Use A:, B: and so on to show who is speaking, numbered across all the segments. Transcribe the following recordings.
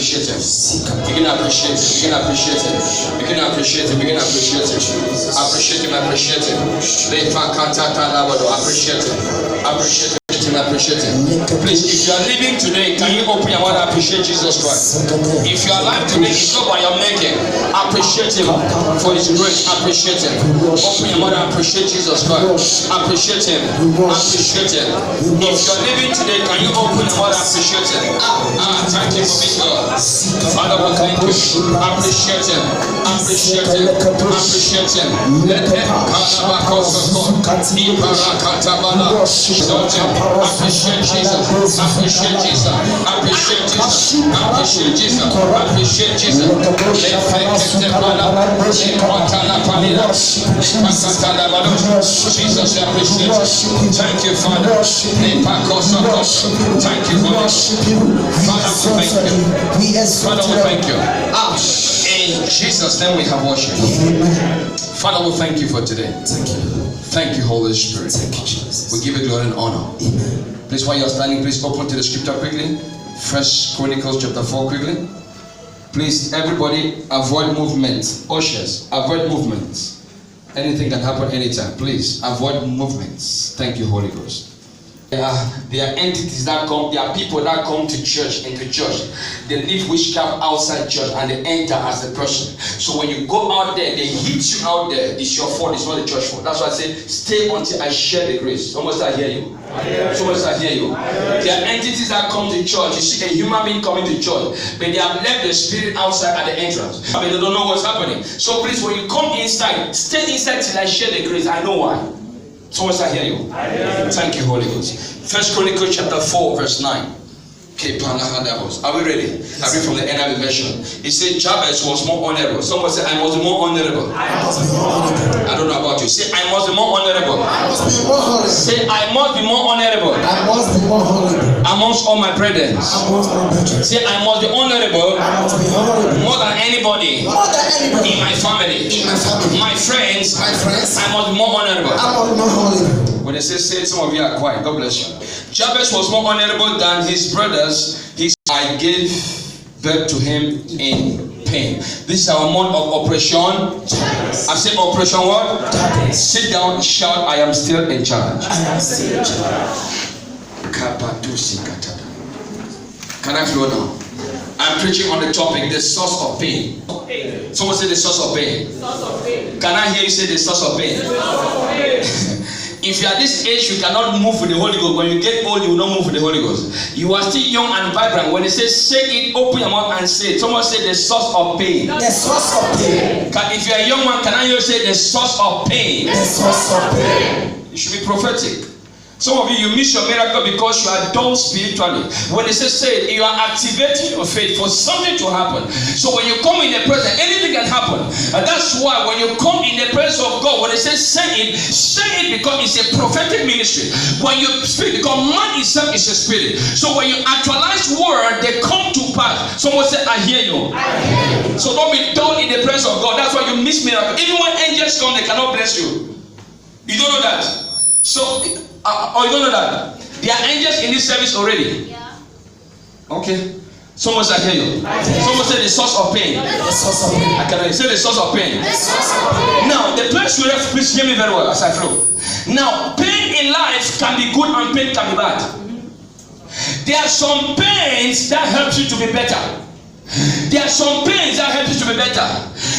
A: appreciate him. Begin to appreciate him. Begin to appreciate him. Begin to appreciate him. Begin to appreciate him. Appreciate him. Appreciate him. Appreciate him. Appreciate him. Appreciate him. Please, if you are living today, can you open your mouth and appreciate Jesus Christ? If you are alive today, it's not by your making. Appreciate him for his grace. Appreciate him. Open your mouth and appreciate Jesus Christ. Appreciate him. Appreciate him. If you are living today, can you open your mouth and appreciate him? Thank you for being God. Father, we thank you. Appreciate him. Appreciate him. Appreciate him. Let him appreciate Jesus. Appreciate Jesus. Appreciate Jesus. Appreciate Jesus. Appreciate Jesus. Jesus, appreciate you. Thank you, Father. Thank you, Father. Father, we thank you. Father, we thank you. In Jesus' name we have worship. Father, we thank you for today.
B: Thank you.
A: Thank you, Holy Spirit.
B: Thank you, Jesus.
A: We give you glory and honor.
B: Amen.
A: Please, while you're standing, please open to the scripture quickly. First Chronicles chapter 4 quickly. Please, everybody, avoid movement. Ushers, avoid movements. Anything can happen anytime. Please, avoid movements. Thank you, Holy Ghost. There are entities that come, there are people that come to church, into church. They leave witchcraft outside church and they enter as a person. So when you go out there, they hit you out there. It's your fault, it's not the church fault. That's why I say, stay until I share the grace. Someone say, I hear you. Someone say, I hear you. There are entities that come to church. You see a human being coming to church, but they have left the spirit outside at the entrance. But they don't know what's happening. So please, when you come inside, stay inside till I share the grace. I know why. Someone say, I hear you. Thank you, Holy Ghost. First Chronicles chapter 4, verse 9. Are we ready? I read from the NIV version. It said Jabez was more honorable. Someone say, I must be more honorable.
B: I must be more honorable.
A: I don't know about you. Say, I must be more honorable.
B: I must be more honorable.
A: Say, I must be more honorable.
B: I must be more honorable.
A: Amongst all my brethren.
B: Amongst my brethren.
A: Say, I must be honorable.
B: I must be honorable.
A: More than anybody.
B: More than anybody.
A: In my family.
B: In my family.
A: My friends.
B: My friends.
A: I must be more honorable.
B: I must be more honorable.
A: When they say, some of you are quiet. God bless you. Jabez was more honorable than his brothers. I gave birth to him in pain. This is our month of operation. I said operation what? Sit down, shout, I am still in charge.
B: I am still in charge.
A: Can I flow now? I'm preaching on the topic, the source of pain. Someone say the source of pain. Can I hear you say the source of pain? If you are this age, you cannot move with the Holy Ghost. When you get old, you will not move with the Holy Ghost. You are still young and vibrant. When they say it, open your mouth and say it. Someone say the source of pain.
B: The source of pain.
A: If you are a young man, can I hear you say the source of pain?
B: The source of pain.
A: You should be prophetic. Some of you miss your miracle because you are dull spiritually. When they say it, you are activating your faith for something to happen. So when you come in the presence, anything can happen. And that's why when you come in the presence of God, when they say it because it's a prophetic ministry. When you speak, because man itself is a spirit. So when you actualize word, they come to pass. Someone say, I hear you. I hear you. So don't be dull in the presence of God. That's why you miss miracle. Even when angels come, they cannot bless you. You don't know that. So or you don't know that? There are angels in this service already. Yeah. Okay. Someone say, I hear you. Someone say the source of pain.
B: The source of pain.
A: I can say the source of pain.
B: The source of pain.
A: Now, the place where, please hear me very well as I flow. Now, pain in life can be good and pain can be bad. There are some pains that help you to be better. There are some pains that help you to be better.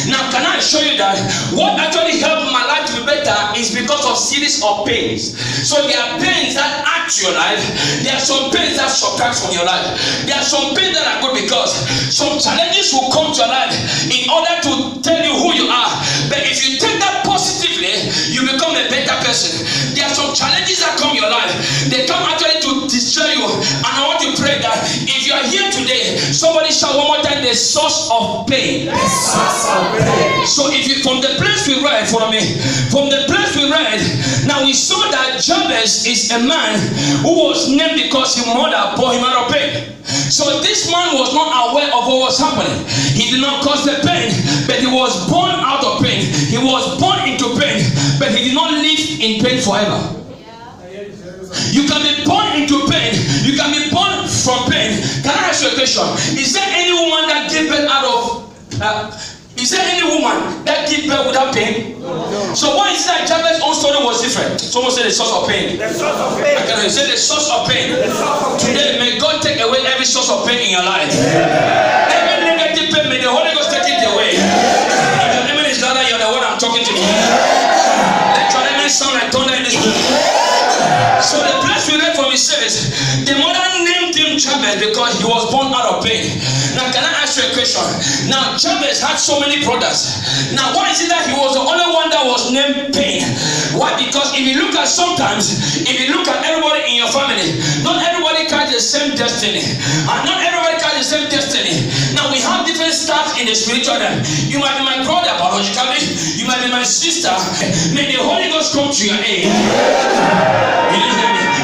A: Now, can I show you that what actually helped my life to be better is because of series of pains. So there are pains that add to your life. There are some pains that subtract from your life. There are some pains that are good because some challenges will come to your life in order to tell you who you are. But if you take that positively, you become a better person. There are some challenges that come in your life. They come actually to destroy you. And I want to pray that if you are here today, somebody shout one more time, the source of pain.
B: The source of pain.
A: So if you, from the place we read, follow me. From the place we read, now we saw that Jabez is a man who was named because his mother bore him out of pain. So this man was not aware of what was happening. He did not cause the pain, but he was born out of pain. He was born into pain, but he did not live in pain forever. You can be born into pain. You can be born from pain. Can I ask you a question? Is there any woman that gave birth out of is there any woman that gave birth without pain? No. So why is it that Jabez's own story was different? Someone said the source of pain. The source of pain. I can say the source of pain. Today, may God take away every source of pain in your life. Every negative pain, may the Holy Ghost take it away. If your name is louder, you're the one I'm talking to. Let your name sound like thunder in this room. So the place we read from it says, the mother named him Jabez because he was born out of pain. Now can I ask you a question? Now Jabez had so many brothers. Now why is it that he was the only one that was named Pain? Why? Because if you look at everybody in your family, not everybody carries the same destiny. And not everybody carries the same destiny. Now we have different stars in the spiritual realm. You might be my brother biologically, you might be my sister. May the Holy Ghost come to your aid.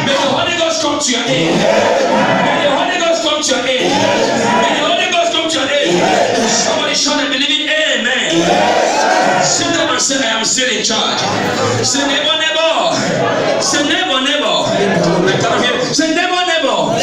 A: May the Holy Ghost come to your aid. May the Holy Ghost come to your aid. May the Holy Ghost come to your aid. Somebody shout and believe it. Amen. Sit down and say, I am still in charge. Say neighbor, neighbor. Say neighbor, neighbor. Say neighbor, neighbor.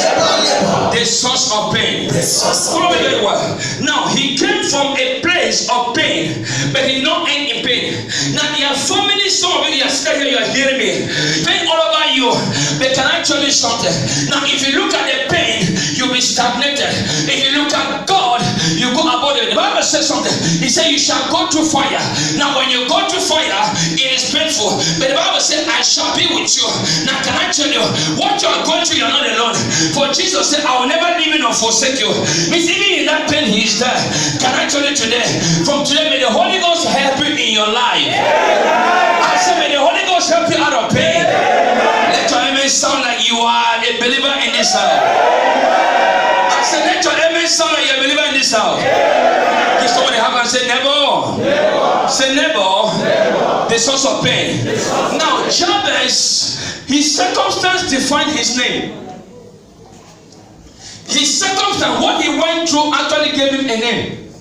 A: The source of pain. Follow me very well. Now he came from a place of pain, but he did not end in pain. Now there are so many, some of you are sitting here, you are hearing me. Pain all over you. But can I tell you something? Now if you look at the pain, you'll be stagnated. If you look at God, you go about it. The Bible says something. He said you shall go through fire. Now when you go through fire, it is painful. But the Bible said I shall be with you. Now can I tell you, what you are going through, you are not alone. For Jesus said, I will never leave you nor forsake you. Means even in that pain, he is there. Can I tell you today, from today, may the Holy Ghost help you in your life. I said, may the Holy Ghost help you out of pain. Let your amen sound like you are a believer in this house. I said, let your amen sound like you're a believer in this house. Give somebody a hand and say, neighbor. Say, neighbor. The source of pain. Now, Jabez, his circumstance defined his name. His circumstance, what he went through, actually gave him a name.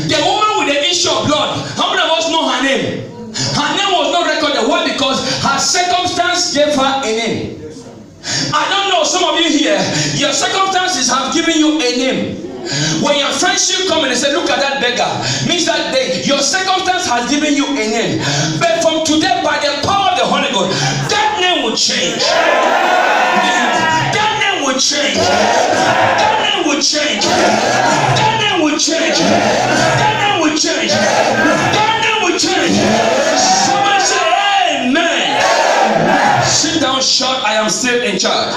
A: The woman with the issue of blood, how many of us know her name? Her name was not recorded. Why? Because her circumstance gave her a name. I don't know, some of you here, your circumstances have given you a name. When your friendship come and they say, look at that beggar, means that your circumstance has given you a name. But from today, by the power of the Holy Ghost, that name will change. That name will change. That name will change. That name will change. That name will change. That name will change. Somebody say, amen. Sit down, shout, I am still in charge.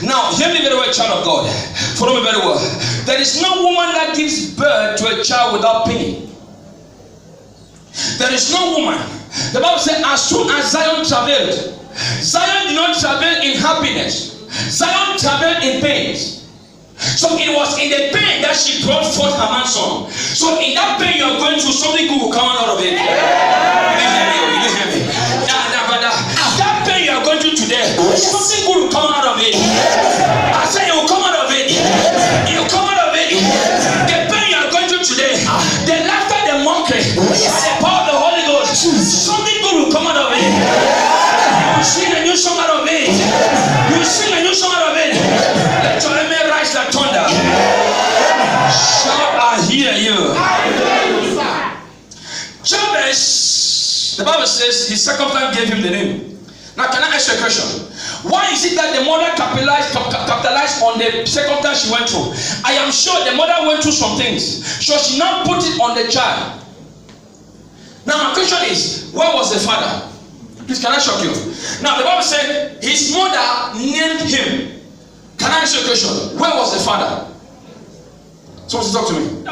A: Now, hear me very well, child of God. Follow me very well. There is no woman that gives birth to a child without pain. There is no woman. The Bible says, as soon as Zion traveled, Zion did not travel in happiness. Zion traveled in pains. So it was in the pain that she brought forth her man's son. So in that pain you are going through, something good will come out of it. You didn't hear me. That pain you are going through today, something good will come out of it. I say it will come out of it. It will come out of it. The pain you are going through today, the laughter, the mockery, the power of the Holy Ghost, something good will come out of it. You sing a new song out of it. You sing a new song out of it. Let your amen rise like thunder. Shout, I hear you. Jabez, the Bible says his circumstance gave him the name. Now can I ask you a question? Why is it that the mother capitalized on the circumstance she went through? I am sure the mother went through some things. So she now put it on the child. Now my question is, where was the father? Please, can I shock you? Now the Bible said his mother named him. Can I ask you a question? Where was the father? Someone talk to me.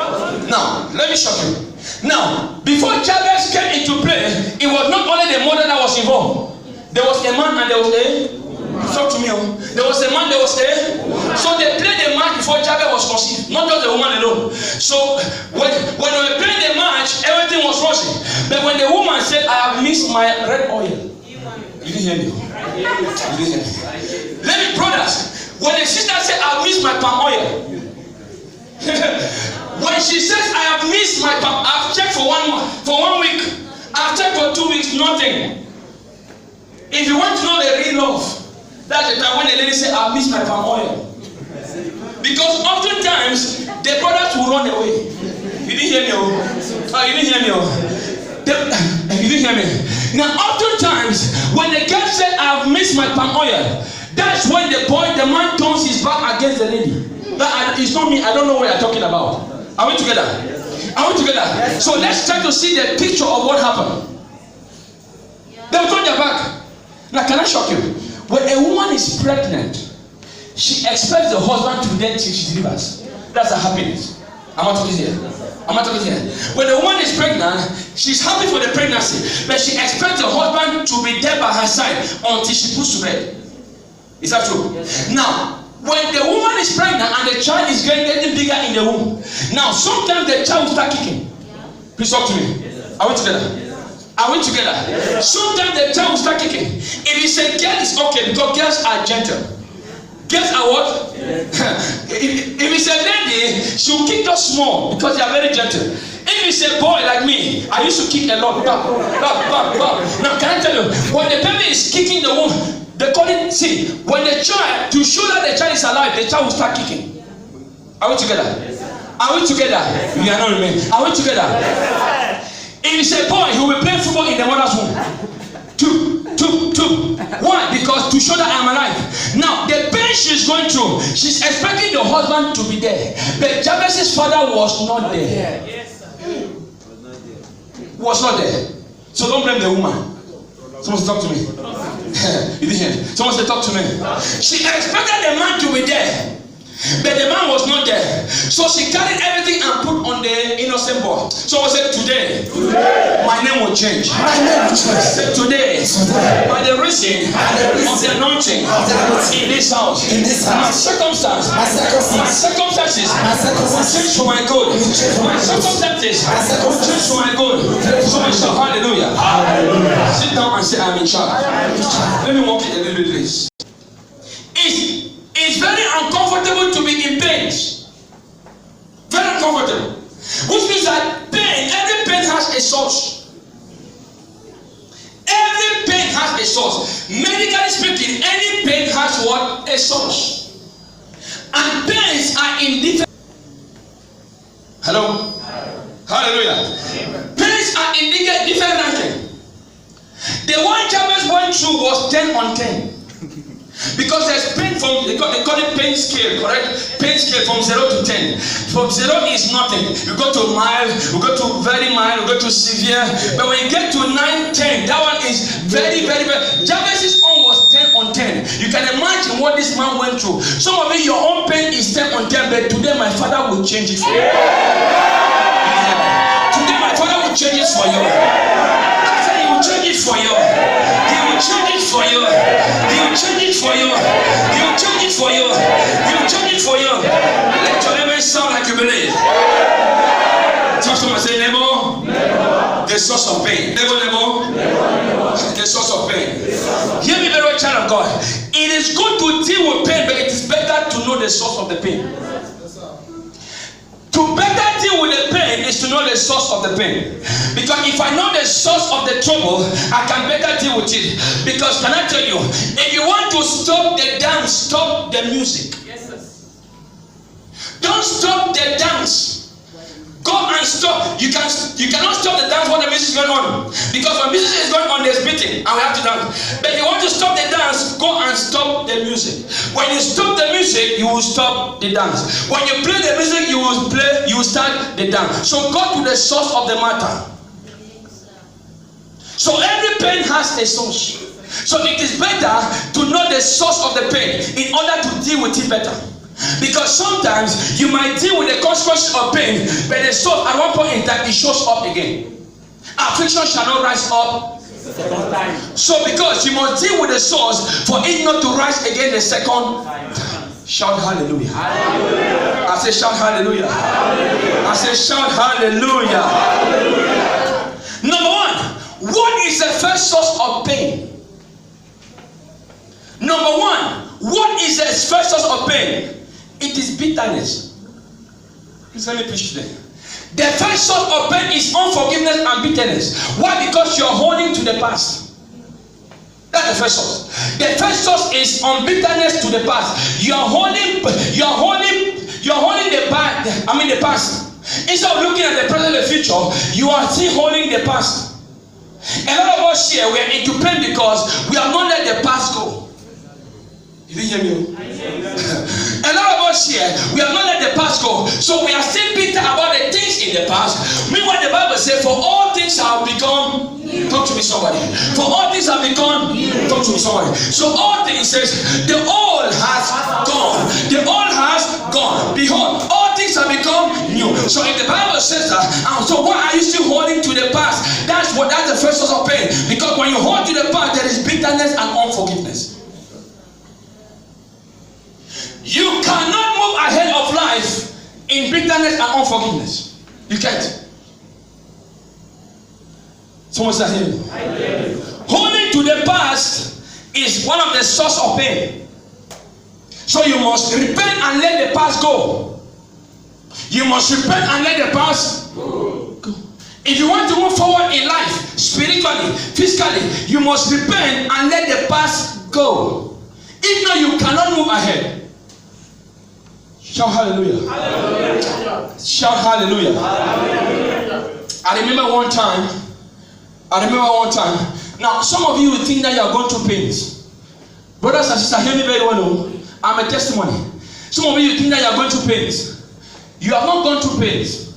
A: Now, let me shock you. Now, before Jabez came into play, it was not only the mother that was involved. There was a man and there was a... Talk to me. There was a man, there was a... So they played the match before Jabez was conceived. Not just the woman alone. So when they were playing the match, everything was rosy. But when the woman said, I have missed my red oil. You didn't hear me. You didn't hear me. Let me, brothers. When the sister said, I have missed my palm oil. When she says, I have missed my palm, I've checked for 1 month, for 1 week. I've checked for 2 weeks, nothing. If you want to know the real love, that's the time when the lady say, I miss my palm oil. Because oftentimes the brothers will run away. You didn't hear me, oh? Oh, you didn't hear me, oh? You didn't hear me. Now, oftentimes when the girl said, I've missed my palm oil, that's when the man turns his back against the lady. It's not me. I don't know what you're talking about. Are we together? Are we together? So let's try to see the picture of what happened. They will turn their back. Now, can I shock you? When a woman is pregnant, she expects the husband to be there till she delivers. That's her happiness. Am I talking here? Am I talking here? When a woman is pregnant, she's happy for the pregnancy, but she expects the husband to be there by her side until she puts to bed. Is that true? Yes. Now, when the woman is pregnant and the child is getting bigger in the womb, now sometimes the child will start kicking. Please talk to me. Are we together? Are we together? Sometimes the child will start kicking. If it's a girl, it's okay because girls are gentle. Girls are what? If it's a lady, she'll kick us small because they are very gentle. If it's a boy like me, I used to kick a lot. Now, can I tell you, when the baby is kicking the womb, they call it, see, when the child, to show that the child is alive, the child will start kicking. Are we together? Are we together? We are not remain. Are we together? If it's a boy, he will be playing football in the mother's womb. Two. Why? Because to show that I'm alive. Now, the pain she's going through, she's expecting the husband to be there. But Jabez's father was not there. Was not there. So don't blame the woman. Someone say, talk to me. You didn't hear? Someone say, talk to me. She expected the man to be there, but the man was not there. So she carried everything and put on the innocent boy. Someone said, today, my name will change.
B: My name will change.
A: Said today, by the reason of the anointing in this house, my circumstances will change for my good. My circumstances will change for my good. Someone shout hallelujah. Hallelujah. Sit down and say, I'm in charge. Let me walk it a little bit, please. It's very uncomfortable to be in pain. Very uncomfortable. Which means that pain, every pain has a source. Every pain has a source. Medically speaking, any pain has what? A source. And pains are in different. Hello? Hallelujah. Pains are in different ranking. The one Jabez went through was 10 on 10. Because there's pain from, they call it pain scale, correct? Pain scale from 0 to 10. From 0 is nothing. You go to mild, you go to very mild, you go to severe. But when you get to 9, 10, that one is very, very bad. Jabez's own was 10 on 10. You can imagine what this man went through. Some of you, your own pain is 10 on 10, but today my father will change it for you. Today my father will change it for you. I said he will change it for you. He will change it for you. He will change it for you. He will change it for you. He will change it for you. Let your neighbor sound like you believe. Talk to me, say neighbor. The source of pain. Neighbor. The source of pain. Hear me very well, child of God. It is good to deal with pain, but it is better to know the source of the pain. To better deal with the pain is to know the source of the pain. Because if I know the source of the trouble, I can better deal with it. Because can I tell you, if you want to stop the dance, stop the music. Yes, sir. Don't stop the dance. Go and stop. You cannot stop the dance when the music is going on. Because when music is going on, there's beating and we have to dance. But if you want to stop the dance, go and stop the music. When you stop the music, you will stop the dance. When you play the music, you will start the dance. So go to the source of the matter. So every pain has a source. So it is better to know the source of the pain in order to deal with it better. Because sometimes you might deal with the consequences of pain, but the source at one point in time it shows up again. Affliction shall not rise up second time. So because you must deal with the source for it not to rise again the second time. Shout hallelujah. Hallelujah. I say shout hallelujah. Hallelujah. I say shout hallelujah. Hallelujah. Number one, what is the first source of pain? Number one, what is the first source of pain? It is bitterness. Please let me preach today. The first source of pain is unforgiveness and bitterness. Why? Because you're holding to the past. That's
C: the first source. The first source is on bitterness to the past. You are holding the past. Instead of looking at the present and the future, you are still holding the past. A lot of us here, we are into pain because we have not let the past go. You didn't hear me? A lot of us here, we have not let the past go. So we are still bitter about the things in the past. Meanwhile, the Bible says, for all things have become, talk to me somebody. For all things have become, talk to me somebody. So all things says, the old has gone. The old has gone. Behold, all things have become new. So if the Bible says that, so why are you still holding to the past? That's the first source of pain. Because when you hold to the past, there is bitterness and unforgiveness. You cannot move ahead of life in bitterness and unforgiveness. You can't. Someone say here. Holding to the past is one of the source of pain. So you must repent and let the past go. You must repent and let the past go. If you want to move forward in life, spiritually, physically, you must repent and let the past go. If not, you cannot move ahead. Shout hallelujah. Hallelujah. Shout hallelujah. Hallelujah. I remember one time. Now, some of you will think that you are going through pains. Brothers and sisters, hear me very well. I'm a testimony. Some of you think that you are going through pains. You have not gone through pains.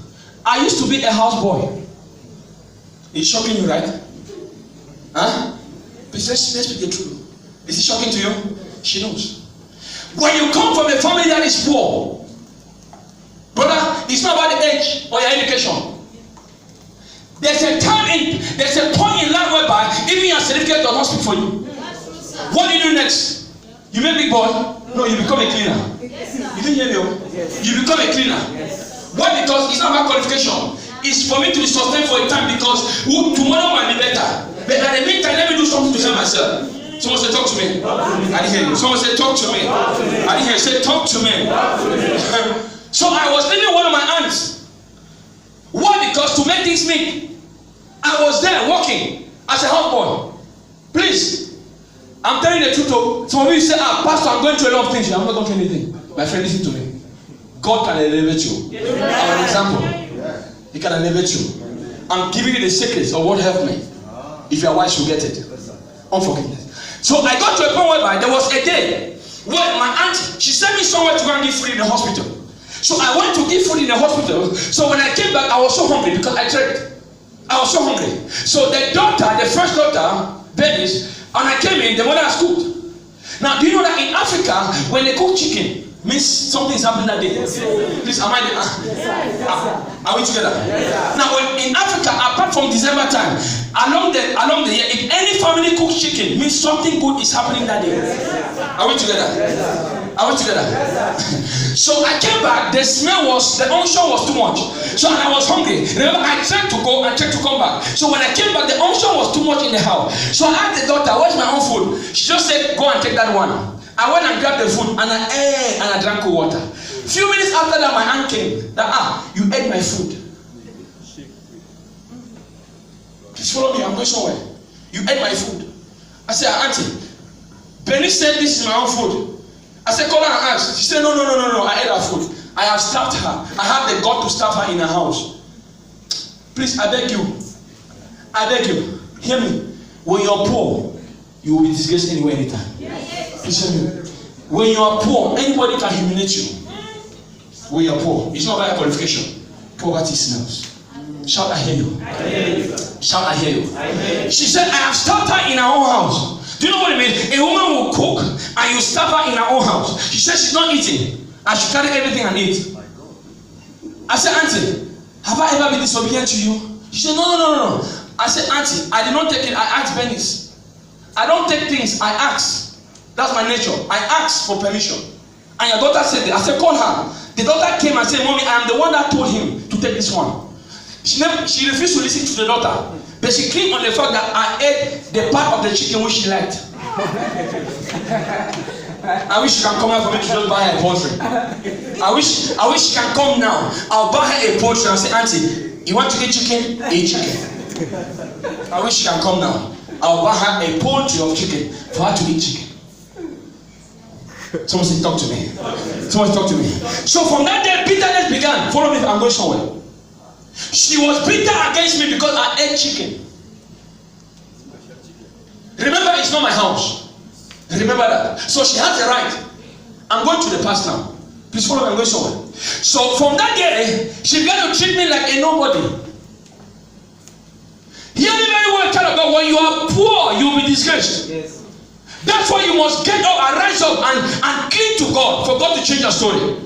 C: I used to be a houseboy. It's shocking you, right? Huh? But let's speak the truth. Is it shocking to you? She knows. When you come from a family that is poor, brother, it's not about the age or your education. There's a point in life whereby even your certificate does not speak for you. What do you do next? You make big boy? No, you become a cleaner. You didn't hear me? You become a cleaner. Why? Because it's not about qualification. It's for me to be sustained for a time because tomorrow might be better. But at the meantime, let me do something to help myself. Someone say, talk to me. I didn't hear you. Someone say, talk to me. I didn't hear you. Say, talk to me. So I was living with one of my aunts. Why? Because to make things meet, I was there working as a houseboy. Please, I'm telling you the truth. Some of you say, Pastor, I'm going through a lot of things. I'm not going through anything. My friend, listen to me. God can elevate you. I'm an example. He can elevate you. I'm giving you the secrets of what helped me. If you are wise, you get it. Unforgiveness. So I got to a point whereby there was a day where my aunt, she sent me somewhere to go and give food in the hospital. So I went to give food in the hospital. So when I came back, I was so hungry because I tried. I was so hungry. So the first daughter, Benis, and I came in, the mother has cooked. Now, do you know that in Africa, when they cook chicken, means something is happening that day? Please, are we together? Now, in Africa, apart from December time, along the year, if any family cooks chicken, means something good is happening that day. Are we together? Are we together? So I came back, the unction was too much. So I was hungry. Remember, I tried to go and tried to come back. So when I came back, the unction was too much in the house. So I asked the daughter, where's my own food? She just said, go and take that one. I went and grabbed the food and I drank cold water. Few minutes after that, my aunt came. You ate my food. Please follow me, I'm going somewhere. You ate my food. I said, Auntie, Benny said this is my own food. I said, call her and ask. She said, no, I ate her food. I have stabbed her. I have the God to stab her in her house. Please, I beg you, hear me. When you're poor, you will be disgraced anywhere, anytime. Please hear me. When you are poor, anybody can humiliate you. When you are poor, it's not about your qualification. Poverty smells. Shout, I hear you. Shout, I hear you. She said, I have stabbed her in her own house. Do you know what it means? A woman will cook and you stab her in her own house. She said she's not eating. I should carry everything and eat. I said, Auntie, have I ever been disobedient to you? She said, no. I said, Auntie, I did not take it. I asked Benis. I don't take things, I ask. That's my nature. I ask for permission. And your daughter said that. I said, call her. The daughter came and said, Mommy, I am the one that told him to take this one. She refused to listen to the daughter. But she claimed on the fact that I ate the part of the chicken which she liked. I wish she can come out for me to just buy her a poultry. I wish she can come now. I'll buy her a poultry and say, Auntie, you want to eat chicken? Eat chicken. I wish she can come now. I'll buy her a poultry of chicken for her to eat chicken. Someone say, talk to me. Someone say, talk to me. So from that day, bitterness began. Follow me if I'm going somewhere. She was bitter against me because I ate chicken. Remember, it's not my house. Remember that. So she has the right. I'm going to the past now. Please follow me, I'm going somewhere. So from that day, she began to treat me like a nobody. Hear me very well, child of God. When you are poor, you will be disgraced.
B: Yes.
C: That's why you must get up and rise up and cling to God for God to change your story.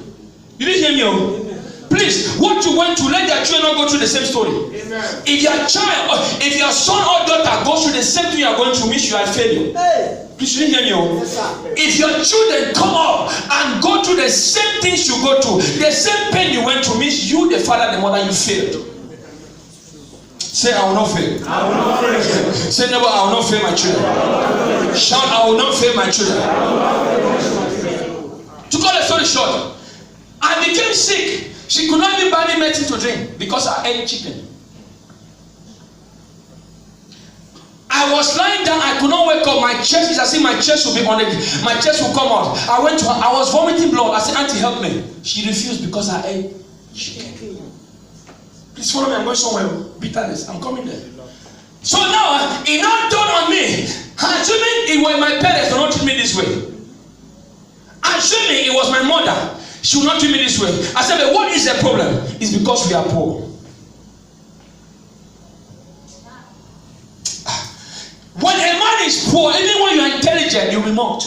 C: You didn't hear me? Oh? Please, what you went through, let your children not go through the same story.
B: Amen.
C: If your child, if your son or daughter goes through the same thing you are going through, means you are a failure.
B: Hey.
C: Please, you didn't hear me? Oh?
B: Yes, sir.
C: If your children come up and go through the same things you go through, the same pain you went through, means you, the father, the mother, you failed. Say, I will not fail.
B: I will not fail.
C: Say, never, I will not fail my children. Shout, I will not fail my children. To cut the story short, I became sick. She could not even buy me medicine to drink because I ate chicken. I was lying down. I could not wake up. My chest is as if my chest will be on it. My chest will come out. I went to her. I was vomiting blood. I said, Auntie, help me. She refused because I ate chicken. Please follow me. I'm going somewhere. Bitterness. I'm coming there. So now, it now dawned on me. Assuming it was my parents, do not treat me this way. Assuming it was my mother, she will not treat me this way. I said, but what is the problem? It's because we are poor. When a man is poor, even when you are intelligent, you'll be mocked.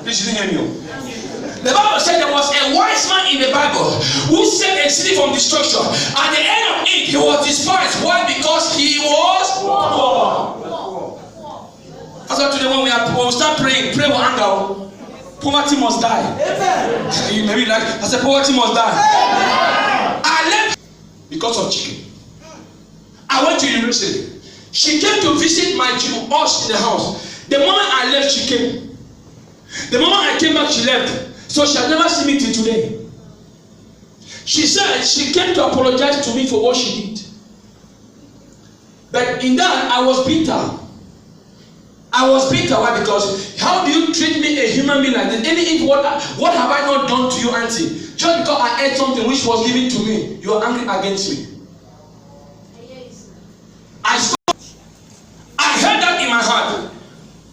C: Please, you didn't hear me. The Bible said there was a wise man in the Bible who saved a city from destruction. At the end of it, he was despised. Why? Because he was poor. That's why today when we start praying, pray for anger. Poverty must die. Amen. You may be like, I said, poverty must die. Amen. I left because of chicken. I went to university. She came to visit us in the house. The moment I left, she came. The moment I came back, she left. So she had never seen me till today. She said she came to apologize to me for what she did. But in that, I was bitter. I was bitter. Why? Because how do you treat me, a human being, like this? Even if what have I not done to you, auntie? Just because I ate something which was given to me, you are angry against me. I heard that in my heart.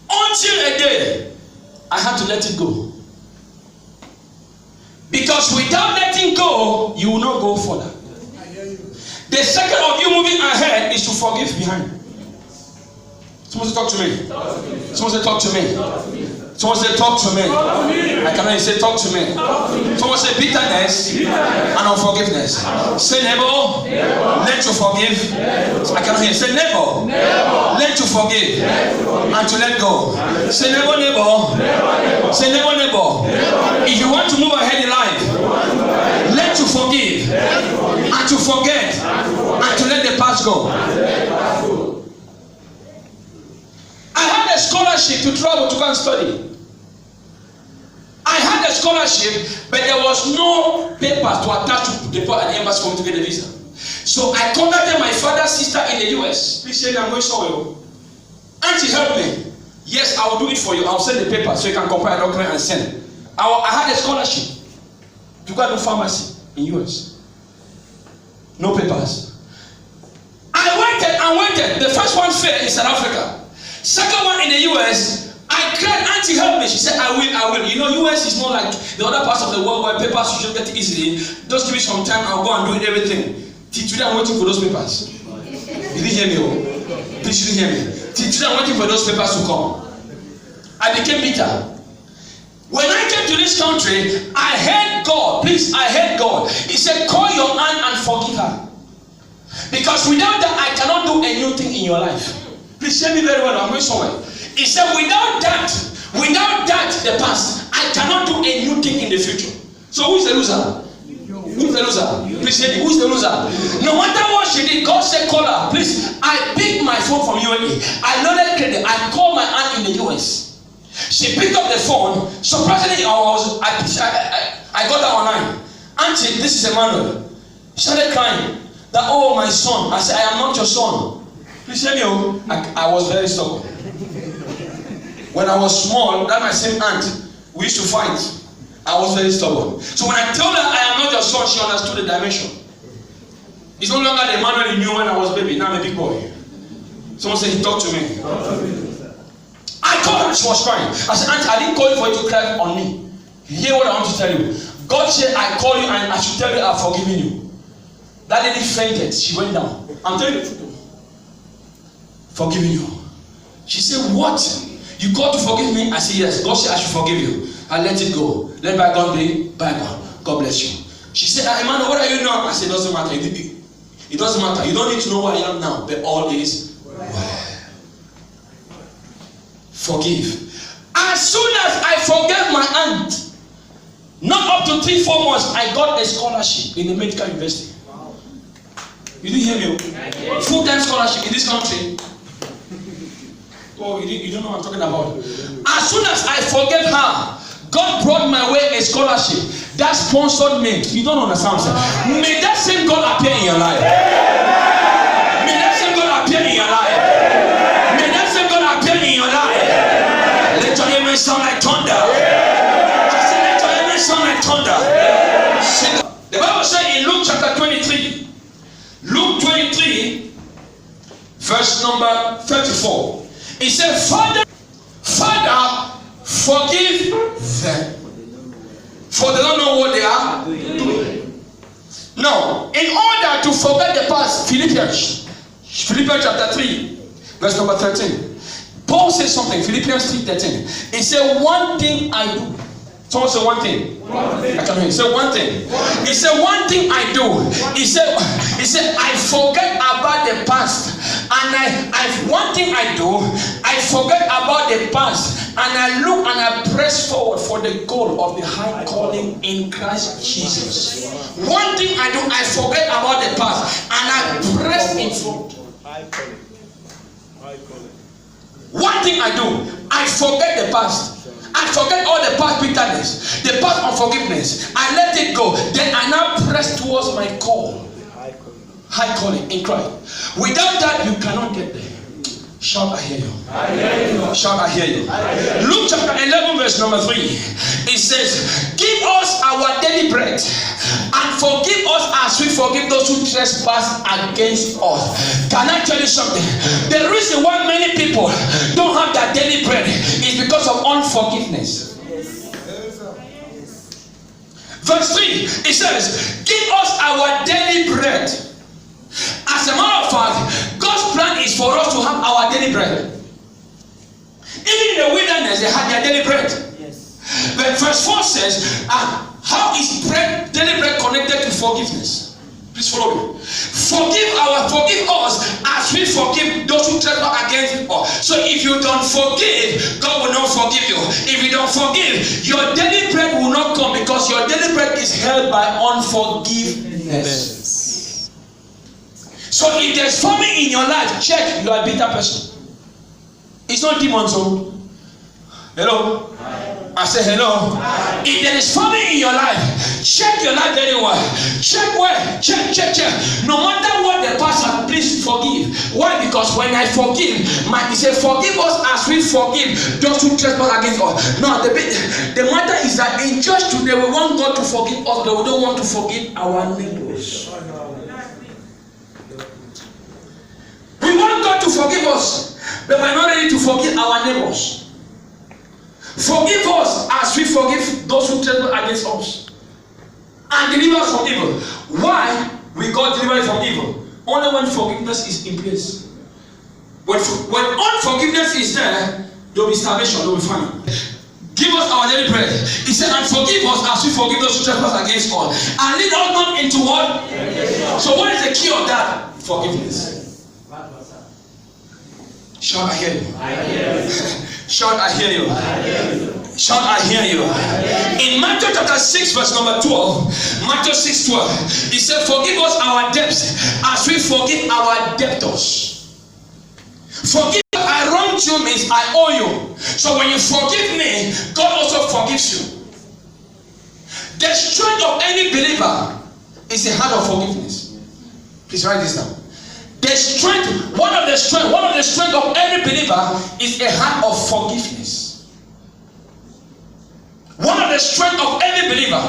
C: Until a day, I had to let it go. Because without letting go, you will not go further. The second of you moving ahead is to forgive behind. Someone say, talk to me. Someone say, talk to me. Someone say, talk to me. I cannot say, talk to me. Someone say, bitterness and unforgiveness. Say, neighbor, learn to forgive. I cannot hear. Say, neighbor, learn to forgive and to let go. Say, neighbor, neighbor. Say, neighbor, neighbor. If you want to move ahead in life, learn to forgive and to forget and to let the past go. I had a scholarship to travel to go and study. I had a scholarship, but there was no papers to attach to the embassy for me to get a visa. So I contacted my father's sister in the US. Please say I'm going somewhere. Auntie, help me. Yes, I will do it for you. I'll send the paper so you can compile a document and send. I had a scholarship to go to pharmacy in US. No papers. I waited and waited. The first one failed in South Africa. Second one in the US, I cried, Auntie, help me. She said, I will. You know, US is not like the other parts of the world where papers you just get easily. Just give me some time, I'll go and do everything. Till today, I'm waiting for those papers. You didn't hear me? Oh? Please, you didn't hear me. Till today, I'm waiting for those papers to come. I became bitter. When I came to this country, I heard God. Please, I heard God. He said, call your aunt and forgive her. Because without that, I cannot do a new thing in your life. Please hear me very well. I'm going somewhere. He said, without that, the past, I cannot do a new thing in the future. So who's the loser? Who's the loser? Please hear me. Who's the loser? No matter what she did, God said, call her. Please, I picked my phone from UAE. I loaded credit. I called my aunt in the US. She picked up the phone. Surprisingly, I got her online. Auntie, this is Emmanuel. She started crying. That, oh, my son. I said, I am not your son. Please hear me. Oh. I was very stubborn. When I was small, that my same aunt, we used to fight. I was very stubborn. So when I told her I am not your son, she understood the dimension. It's no longer the Emmanuel he knew when I was baby. Now I'm a big boy. Someone said he talked to me. I called her. She was crying. I said, Auntie, I didn't call you for you to cry on me. Hear what I want to tell you. God said I call you and I should tell you I've forgiven you. That lady fainted. She went down. I'm telling you the truth. Forgiving you. She said, what? You called to forgive me? I said, yes. God said I should forgive you. I let it go. Let bygone be bygone. God bless you. She said, Emmanuel, what are you now? I said, it doesn't matter. It doesn't matter. You don't need to know where I am now. But all is well. Forgive. As soon as I forgave my aunt, not up to 3-4 months, I got a scholarship in the medical university. Wow. You didn't hear me? Full-time scholarship in this country. Oh, you don't know what I'm talking about. As soon as I forgave her, God brought my way a scholarship that sponsored me. You don't understand, sir. May that same God appear in your life. May that same God appear in your life. May that same God appear in your life. Let your amen sound like thunder. I said, let your amen sound like thunder. The Bible says in Luke chapter 23, Luke 23, verse number 34. It said, Father, forgive them, for they don't know what they are doing. Now, in order to forget the past, Philippians chapter 3, verse number 13. Paul says something, Philippians 3:13. He said, one thing I do. Someone say one thing. I can hear you. Say one thing. He said, one thing I do. He said, I forget about the past. And one thing I do, I forget about the past. And I look and I press forward for the goal of the high calling in Christ Jesus. One thing I do, I forget about the past. And I press in front. One thing I do, I forget the past. I forget all the past bitterness, the past unforgiveness. I let it go. Then I now press towards my call. High calling in Christ. Without that, you cannot get there. Shout, I hear you. I hear you. Shout, I hear you. Luke chapter 11, verse number 3. It says, give us our daily bread and forgive us as we forgive those who trespass against us. Can I tell you something? The reason why many people don't have their daily bread is because of unforgiveness. Verse 3, it says, give us our daily bread. As a matter of fact, God's plan is for us to have our daily bread. Even in the wilderness, they had their daily bread. Yes. But verse 4 says, how is daily bread connected to forgiveness? Please follow me. Forgive us as we forgive those who trespass against us. So if you don't forgive, God will not forgive you. If you don't forgive, your daily bread will not come because your daily bread is held by unforgiveness. So if there's famine in your life, check, you are a bitter person. It's not demons. So hello? I say hello. If there is famine in your life, check your life very well. Check where? Check. No matter what the pastor, please forgive. Why? Because when I forgive, he said, forgive us as we forgive those who trespass against us. Now, the matter is that in church today, we want God to forgive us, but we don't want to forgive our neighbors. We want God to forgive us, but we're not ready to forgive our neighbors. Forgive us as we forgive those who trespass against us. And deliver us from evil. Why we got delivered from evil? Only when forgiveness is in place. When unforgiveness is there, there will be starvation, there will be famine. Give us our daily bread. He said, and forgive us as we forgive those who trespass against us. And lead us not into what? So what is the key of that? Forgiveness. Shout, I hear you. I hear you. Shout, I hear you. I hear you. Shout, I hear you. In Matthew chapter 6, verse number 12, Matthew 6:12, he said, forgive us our debts as we forgive our debtors. Forgive, I wronged you means I owe you. So when you forgive me, God also forgives you. The strength of any believer is a heart of forgiveness. Please write this down. The strength, one of the strength of every believer is a heart of forgiveness. One of the strength of every believer,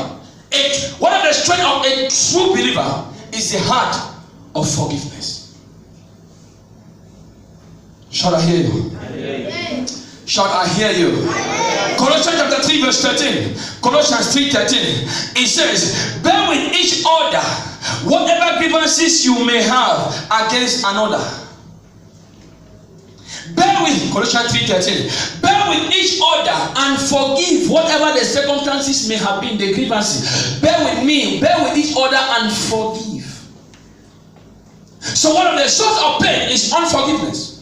C: one of the strength of a true believer is the heart of forgiveness. Shall I hear you? Shall I hear you? Colossians chapter 3 verse 13. Colossians 3:13. It says, bear with each other whatever grievances you may have against another. Bear with, Colossians 3:13. Bear with each other and forgive whatever the circumstances may have been, the grievances. Bear with me, bear with each other and forgive. So one of the sources of pain is unforgiveness.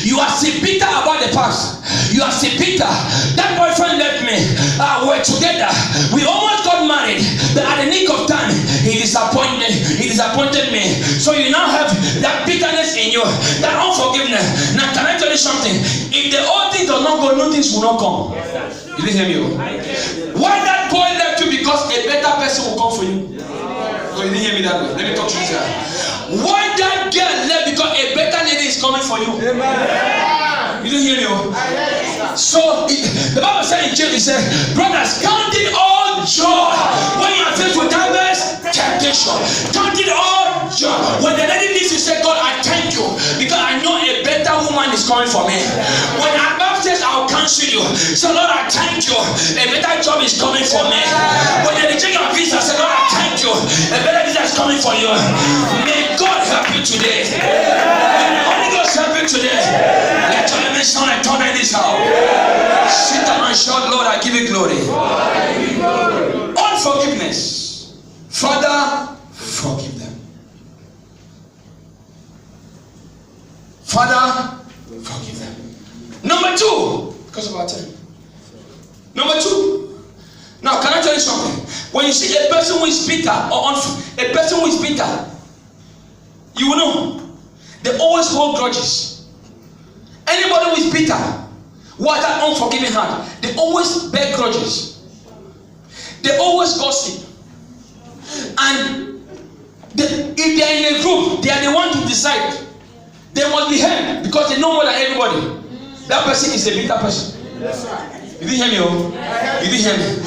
C: You are still bitter about the past. You are still bitter. That boyfriend left me. We're together. We almost got married, but at the nick of time, he disappointed me. So you now have that bitterness in you, that unforgiveness. Now, can I tell you something? If the old thing does not go, new things will not come. You didn't hear me? Why that boy left you? Because a better person will come for you. Oh, you didn't hear me that way. Let me talk to you here. Why that girl left? Because a better lady is coming for you. Amen. You didn't hear me? So the Bible said in James, it said, brothers, count it all joy when you are faced with diverse temptation. Count it all joy. When the lady leaves, you say, God, I thank you because I know a better woman is coming for me. When above says, I'll cancel you. So Lord, I thank you. A better job is coming for me. When they reject your visa, say, Lord, I thank you. A better visa is coming for you. May God help you today. May the Holy Ghost help you today. Let your name sound like thunder in this house. Sit down and shout, Lord, I give you glory. Unforgiveness. Father, forgive them. Father, forgive them. Number two, because of our time. Number two. Now, can I tell you something? When you see a person who is bitter or a person who is bitter, you will know they always hold grudges. Anybody who is bitter, who has that unforgiving heart, they always bear grudges. They always gossip. And if they are in a group, they are the one to decide. They must be heard because they know more than everybody. That person is a bitter person. You didn't hear me, oh? You didn't hear me.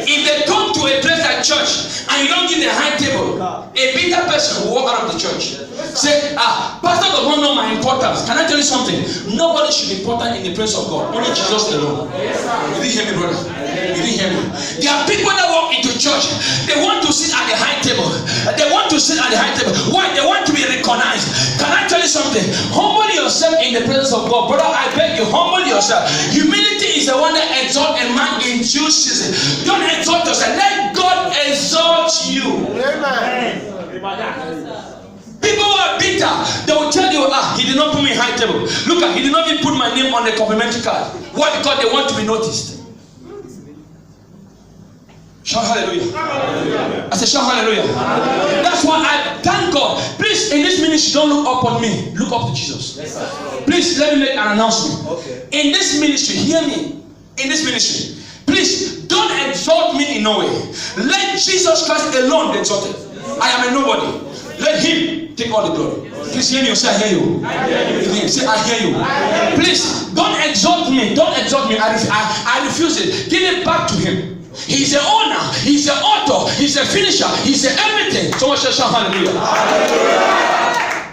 C: If they come to a place like church and you don't give the high table, a bitter person will walk out of the church. Say, pastor does not know my importance. Can I tell you something? Nobody should be important in the presence of God. Only Jesus alone. You didn't hear me, brother? You didn't hear me? There are people that walk into church. They want to sit at the high table. They want to sit at the high table. Why? They want to be recognized. Can I tell you something? Humble yourself in the presence of God. Brother, I beg you, humble yourself. Humility is the one that exalts a man in due season. Don't exalt yourself. Let God exalt you. Amen. People who are bitter, they will tell you, he did not put me in high table. Look at, he did not even put my name on the complimentary card. Why? Because they want to be noticed. Shout hallelujah. Hallelujah. I said shout hallelujah. Hallelujah. That's why I thank God. Please, in this ministry, don't look up on me. Look up to Jesus. Yes, please, let me make an announcement. Okay. In this ministry, hear me. In this ministry, please don't exalt me in no way. Let Jesus Christ alone be exalted. I am a nobody. Let him take all the glory. Please hear me. Say I hear you. I hear you. Say I hear you. Please don't exalt me. Don't exalt me. I refuse it. Give it back to him. He's the owner, he's the author, he's the finisher, he's the everything. Someone shout hallelujah. Hallelujah.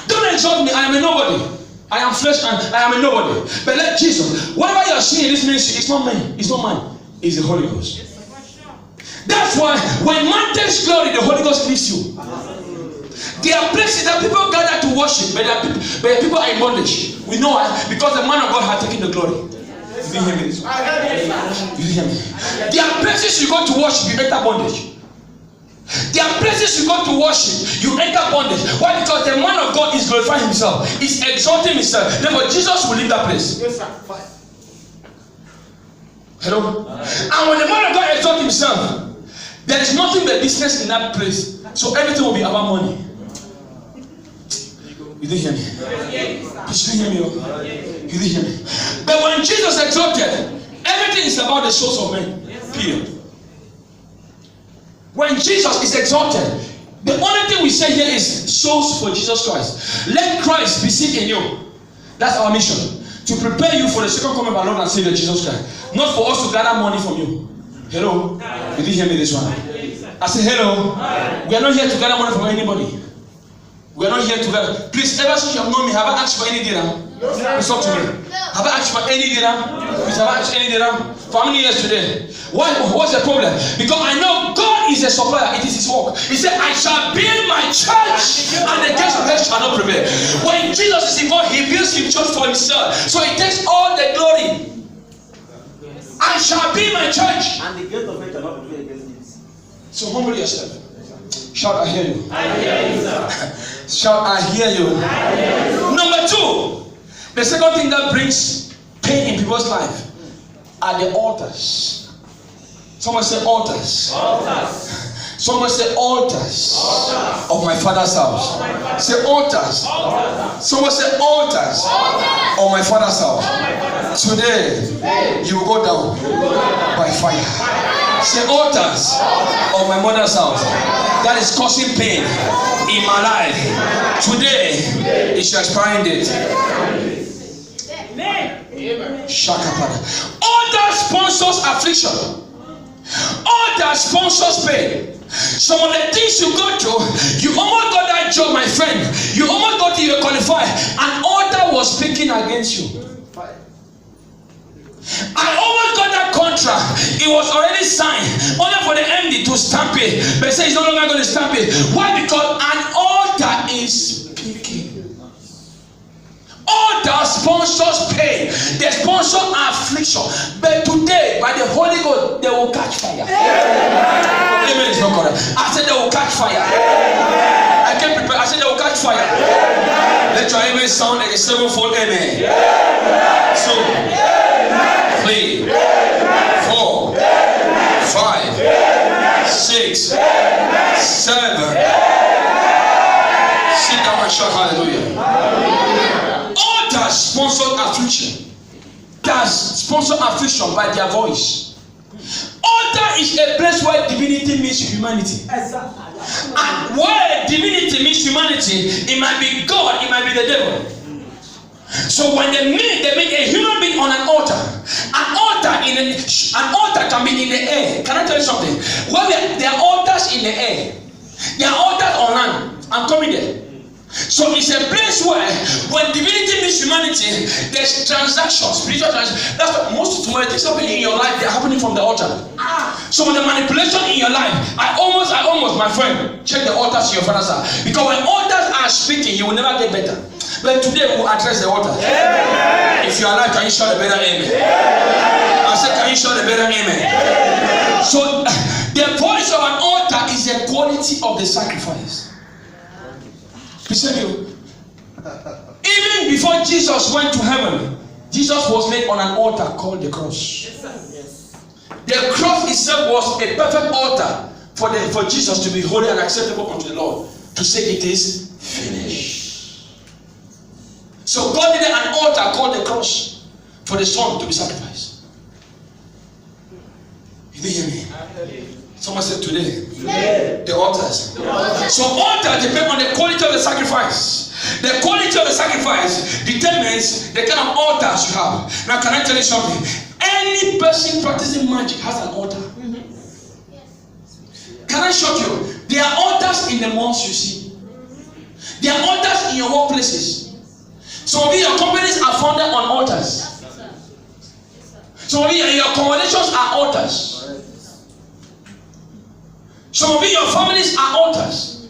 C: Don't exalt me, I am a nobody. I am flesh and I am a nobody. But let Jesus, whatever you are seeing in this ministry, it's not me, it's not mine, it's the Holy Ghost. That's why when man takes glory, the Holy Ghost leaves you. There are places that people gather to worship, but people are in bondage. We know why? Because the man of God has taken the glory. You didn't hear me? You didn't hear me? There are places you go to worship, you enter bondage. There are places you go to worship, you enter bondage. Why? Because the man of God is glorifying himself, he's exalting himself. Therefore, Jesus will leave that place. Yes, sir. Hello? And when the man of God exalts himself, there is nothing but business in that place. So everything will be about money. You didn't hear me? You didn't hear me? You didn't hear me? But when Jesus exalted, everything is about the souls of men. Period. When Jesus is exalted, The only thing we say here is souls for Jesus Christ. Let Christ be seen in you. That's our mission. To prepare you for the second coming of our Lord and Savior Jesus Christ. Not for us to gather money from you. Hello? Did you hear me this one? I said hello. We are not here to gather money from anybody. We are not here to gather. Please, ever since you have known me, have I asked for any dirham? Please talk to me. Have I asked for any dirham? Please, have I asked any dirham? For how many years today? Why? What's the problem? Because I know God is a supplier. It is His work. He said, I shall build my church and the gates of hell shall not prevail. When Jesus is involved, He builds His church for Himself. So He takes all the glory. I shall build my church.
D: And the gates of hell shall not prevail against it.
C: So humble yourself. Shout, I hear you.
D: I hear you, sir.
C: Shout, I hear you.
D: I hear you.
C: Number 2, the second thing that brings pain in people's life are the altars. Someone say altars.
D: Altars.
C: Someone say altars,
D: Altars.
C: of my father's house. Say altars.
D: Altars.
C: Someone say altars, of my father's house. Today, you will go down by fire. Say altars of my mother's house that is causing pain in my life. Today, it shall expire it. Shakapada. Altar sponsors affliction. Altar sponsors pain. Some of the things you go through, you almost got that job, my friend. You almost got to you qualify. An altar was speaking against you. I almost got that contract. It was already signed, only for the MD to stamp it. But say he's no longer going to stamp it. Why? Because an altar is speaking. Altar sponsors pain. They sponsor affliction. But today, by the Holy Ghost, they will catch fire. Amen is not correct. I said they will catch fire. I can't prepare. I said they will catch fire. Let your amen sound like a sevenfold amen. So, 3, 4, 5, 6, 7. Sit down and shout hallelujah. Altars sponsor affliction. Altars sponsor affliction by their voice. Altar is a place where divinity meets humanity. And where divinity meets humanity, it might be God, it might be the devil. So when they meet a human being on an altar. An altar can be in the air. Can I tell you something? Well, there are altars in the air. There are altars on land. I'm coming there. So it's a place where when divinity meets humanity, there's transactions, spiritual transactions. That's what most of the things happening in your life, they're happening from the altar. So the manipulation in your life, I almost, my friend, check the altars in your father's house. Because when altars are speaking, you will never get better. But today we'll address the altars. If you are alive, can you shout a better amen? I said, can you shout a better amen? So the voice of an altar is the quality of the sacrifice. Even before Jesus went to heaven, Jesus was laid on an altar called the cross. The cross itself was a perfect altar for Jesus to be holy and acceptable unto the Lord, to say it is finished. So God needed an altar called the cross for the Son to be sacrificed. You didn't hear me? Someone said today. The altars. So altars depend on the quality of the sacrifice. The quality of the sacrifice determines the kind of altars you have. Now can I tell you something? Any person practicing magic has an altar. Can I shock you? There are altars in the malls you see. There are altars in your workplaces. Some of your companies are founded on altars. Some of your accommodations are altars. Some of your families are altars.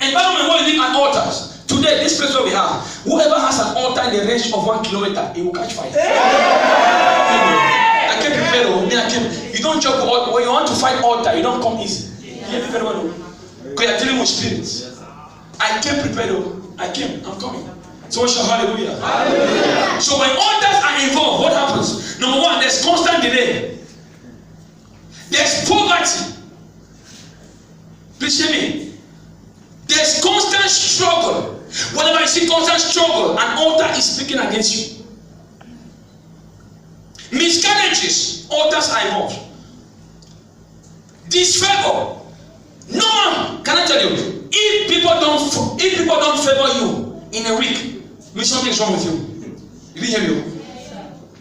C: Environment where you live are altars. Today, this place where we are, whoever has an altar in the range of 1 kilometer, it will catch fire. I can't prepare. You don't joke about when you want to fight altar, you don't come easy. Because you're dealing with spirits. I can't prepare. I'm coming. So shout hallelujah. Hallelujah. So when altars are involved, what happens? Number 1, there's constant delay. There's poverty. Please hear me. There's constant struggle. Whenever you see constant struggle, an altar is speaking against you. Miscarriages, altars are involved. Disfavor. No one, can I tell tell you, if people don't favor you in a week, means something is wrong with you. You didn't hear me?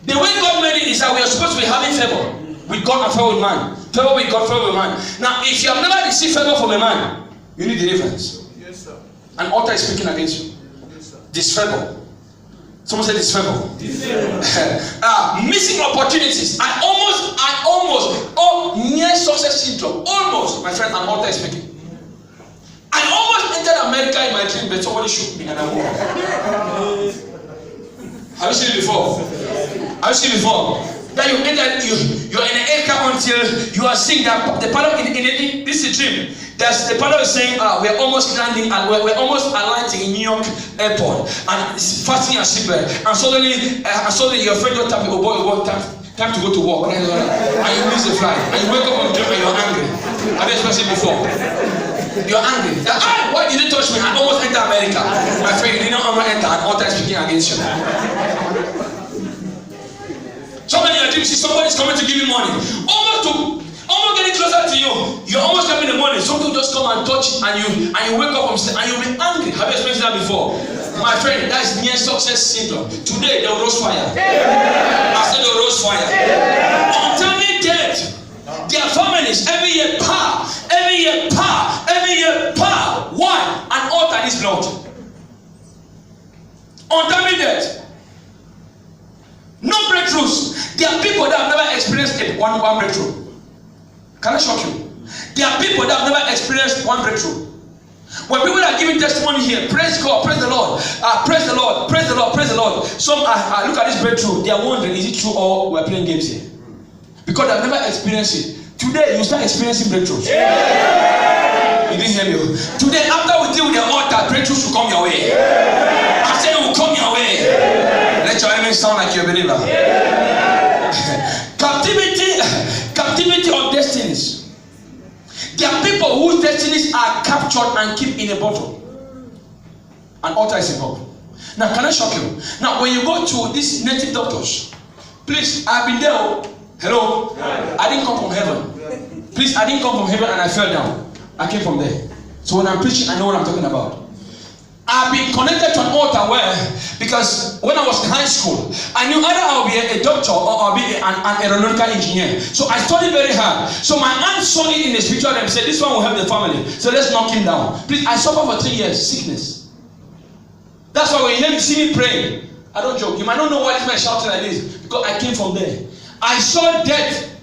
C: The way God made it is that we are supposed to be having favor with God and favor with man. Favor with God, favor with man. Now, if you have never received favor from a man, you need deliverance.
D: Yes, sir.
C: An altar is speaking against you.
D: Yes, sir.
C: Disfavor. Someone said disfavor. Missing opportunities. I almost, near success syndrome. Almost, my friend, an altar is speaking. I almost entered America in my dream, but somebody shook me and I woke up. Have you seen it before? Have you seen it before? That you enter, you're in an aircraft until you are seeing that the pilot in this is a dream. That's the pilot is saying, we're almost landing and we're almost alighting in New York airport and fastening your seatbelt. And suddenly your friend will tap you, oh boy, time to go to work. And you miss the flight. And you wake up on the dream and you're angry. Have you experienced it before? You're angry. Why did you touch me? I almost entered America. My friend, you did not enter an altar speaking against you. Somebody in your dream, see somebody is coming to give you money. Almost getting closer to you. You're almost coming in the morning. Something will just come and touch and you wake up from sleep and you'll be angry. Have you experienced that before? My friend, that is near success syndrome. Today they will roast fire. I said they will roast fire. Untimely death. Their families every year power. Every year power. Every year power. Why? An altar is blood. Untimely death. No breakthroughs. There are people that have never experienced one breakthrough. Can I shock you? There are people that have never experienced one breakthrough. When people are giving testimony here, praise God, praise the Lord, praise the Lord, praise the Lord, praise the Lord. Some look at this breakthrough. They are wondering, is it true or we're playing games here? Because they've never experienced it. Today you start experiencing breakthroughs. Yeah. You didn't hear me. Today, after we deal with the altar, breakthroughs will come your way. Yeah. I said it will come your way. Yeah. Let your amen sound like you're a believer. Yeah. Captivity of destinies. There are people whose destinies are captured and kept in a bottle. An altar is involved. Now, can I shock you? Now, when you go to these native doctors, please, I've been there. Hello? I didn't come from heaven. Please, I didn't come from heaven and I fell down. I came from there. So when I'm preaching, I know what I'm talking about. I've been connected to an altar where, because when I was in high school, I knew either I'll be a doctor or I'll be an aeronautical engineer. So I studied very hard. So my aunt saw it in the spiritual realm and said, this one will help the family. So let's knock him down. Please, I suffered for 3 years, sickness. That's why when you see me praying, I don't joke. You might not know why this man shouting like this, because I came from there. I saw death.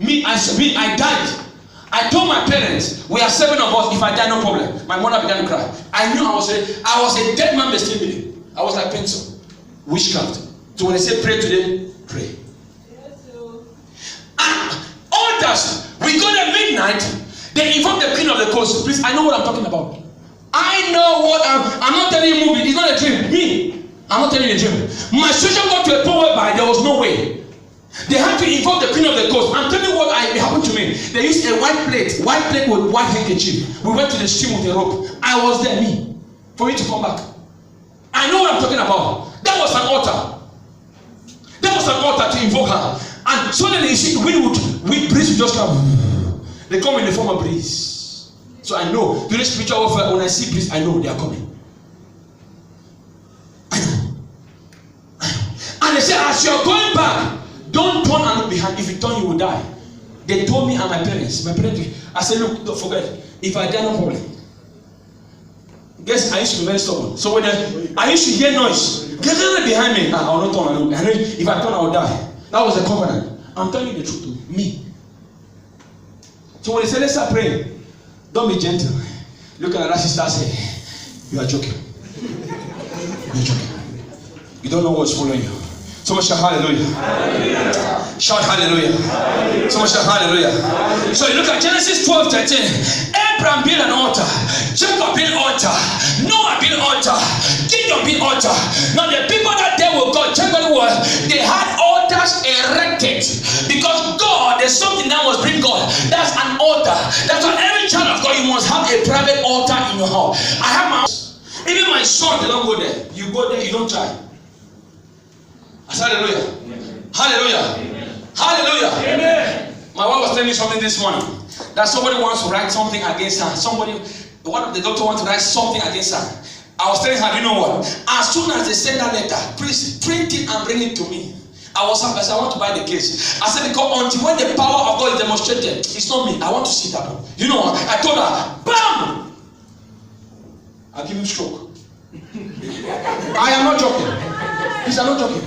C: I died. I told my parents, we are 7 of us. If I die, no problem. My mother began to cry. I knew I was a dead man, but still believing. I was like pencil, witchcraft. So when they say pray today, pray. And altars, we go there midnight. They invoke the queen of the coast. Please, I know what I'm talking about. I know what I'm not telling you movie. It's not a dream. Me, I'm not telling you a dream. My situation got to a point whereby there was no way. They had to invoke the queen of the coast. I'm telling you what happened to me. They used a white plate with white handkerchief. We went to the stream with a rope. I was there, me, for you to come back. I know what I'm talking about. That was an altar. That was an altar to invoke her. And suddenly you see wind breeze will just come. They come in the form of breeze. So I know during spiritual warfare, when I see breeze, I know they are coming. I know. And they say, as you're going back, don't turn and look behind. If you turn, you will die. They told me and my parents. I said, look, don't forget. If I die, no problem. Guess I used to be very stubborn. So when I used to hear noise, get behind me. I will not turn and look. I know if I turn, I will die. That was a covenant. I'm telling you the truth to me. So when they say, let's start praying, don't be gentle. Look at that sister, say, you are joking. You're joking. You don't know what's following you. Someone shout hallelujah. Hallelujah. Shout hallelujah. Hallelujah. Someone shout hallelujah. Hallelujah. So you look at Genesis 12:13. Abraham built an altar. Jacob built altar. Noah built altar. Gideon built altar. Now the people that they were God, they had altars erected. Because God, there's something that must bring God. That's an altar. That's why every child of God, you must have a private altar in your house. I have my house. Even my son, they don't go there. You go there, you don't try. I said hallelujah. Amen. Hallelujah. Amen. Hallelujah. Amen. My wife was telling me something this morning. that somebody wants to write something against her. One of the doctor wants to write something against her. I was telling her, you know what? As soon as they send that letter, please print it and bring it to me. I was happy. I said, I want to buy the case. I said, because until when the power of God is demonstrated, it's not me. I want to see that one. You know what? I told her, bam! I'll give you stroke. I am not joking. Please, I'm not joking.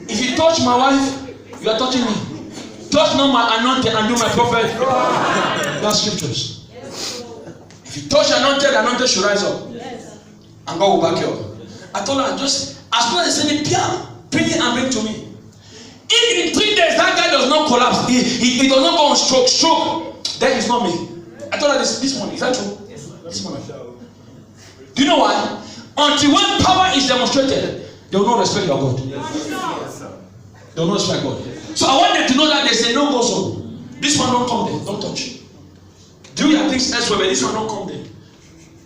C: If you touch my wife, you are touching me. Touch not my anointed and do my prophet. That's scriptures. If you touch anointed, anointed should rise up. And God will back you up. I told her, just as soon as they send it, print it and bring it to me. If in 3 days that guy does not collapse, he does not go on stroke, then it's not me. I told her this morning. Is that true? This morning. Do you know why? Until when power is demonstrated, they will not respect your God. They will not respect God. So I want them to know that there's a no-go zone. This one don't come there. Don't touch. Do your things elsewhere, but this one don't come there.